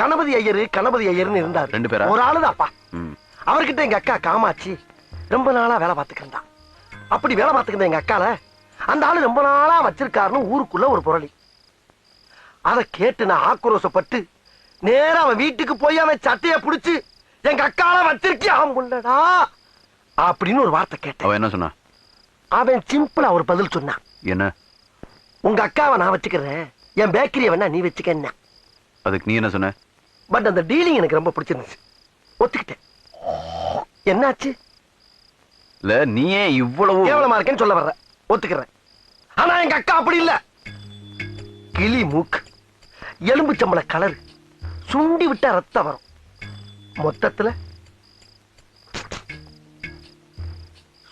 கணபதி ஐயர்னு இருந்தாரு. 2 பேரா? ஒரு ஆளுதான்ப்பா. அவர்கிட்ட எங்க அக்கா காமாட்சி ரொம்ப நாளா வேலை பார்த்துக்கிட்டா. அப்படி வேலை பார்த்துக்கிட்ட எங்க அக்கால அந்த ஆளு ரொம்ப நாளா வச்சிருக்காருன்னு ஊருக்குள்ள ஒரு புரளி. அதை கேட்டு நான் ஆக்ரோஷப்பட்டு நேரா அவன் வீட்டுக்கு போய் அவன் சட்டையை பிடிச்சு எங்க அக்கால வச்சிருக்கியா முள்ளடா அப்படின்னு ஒரு வார்த்தை கேட்டேன். அவன் என்ன சொன்னா? அவன் சிம்பிளா ஒரு பதில் சொன்னான். என்ன? உங்க அக்காவை நான் வச்சுக்கிறேன், என் பேக்கரியை வேணா நீ வச்சுக்க. அதுக்கு நீ என்ன சொன்ன? பட் அந்த டீலிங் எனக்கு ரொம்ப பிடிச்சிருந்துச்சு, ஒத்துக்கிட்டேன். என்னாச்சு? இல்ல நீ ஏன் இவ்வளவு கேவலமா இருக்கேன்னு சொல்ல வர்ற, ஒத்துக்கிறேன். ஆனா எங்க அக்கா அப்படி இல்ல. கிளி மூக்கு, எலும்பு சம்பள கலர், சுண்டி விட்டா ரத்தம் வரும். மொத்தத்துல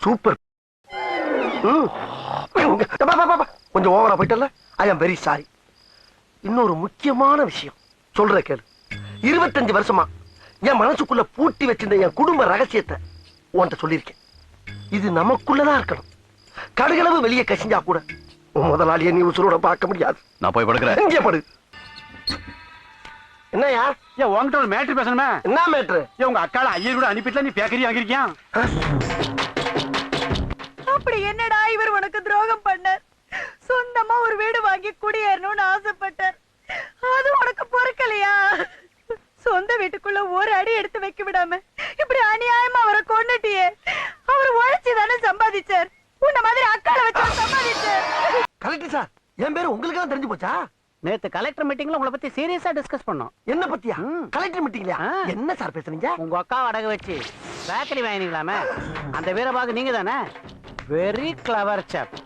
சூப்பர். கொஞ்சம் ஓவரா போயிட்டல. ஐ அம் வெரி சாரி. இன்னொரு முக்கியமான விஷயம் சொல்ற கேளு. 25 வருஷமா என் மனசுக்குள்ள பூட்டி வச்சிருந்த என் குடும்ப ரகசியத்தை உன்கிட்ட சொல்லியிருக்கேன். இது நமக்குள்ளதான் இருக்கணும். கடுகளவு வெளியே கசிஞ்சா கூட முதலாளியை நீ உசுரோட பார்க்க முடியாது. நான் போய் படுக்கிறேன். இங்கே படு. என்னையா? ஏன் உன்கிட்ட ஒரு மேட்ரு பேசணுமே? என்ன மேட்ரு? ஏன் உங்க அக்கால ஐயர் கூட அனுப்பிட்டுல நீ பேக்கரி வாங்கிருக்கியா? அப்படி என்னடா இவர் உனக்கு துரோகம் பண்ணார்? சொந்தமா ஒரு வீடு வாங்கி குடியேறணும்னு ஆசைப்பட்டார். அது உனக்கு பொறுக்கலையா? சொந்த வீட்டுக்குள்ள ஒரு அடி எடுத்து வைக்க விடாம இப்படி அநியாயமா அவரை கொன்னுட்டியே. அவர் உழைச்சுதானே சம்பாதிச்சார். உன்ன மாதிரி அக்கால வச்சு சம்பாதிச்சார். கலெக்டர் சார், என் பேரு உங்களுக்கு தான் தெரிஞ்சு போச்சா? நேத்து கலெக்டர் மீட்டிங்ல உங்களை பத்தி சீரியஸா டிஸ்கஸ் பண்ணோம். என்ன பத்தியா? கலெக்டர் மீட்டிங்லயா? என்ன சார் பேசுறீங்க? உங்க அக்கா அடகு வச்சு பேக்கரி வாங்கினீங்களாமே, அந்த வீரபாகு நீங்க தானே? வெரி கிளவர் சாப்.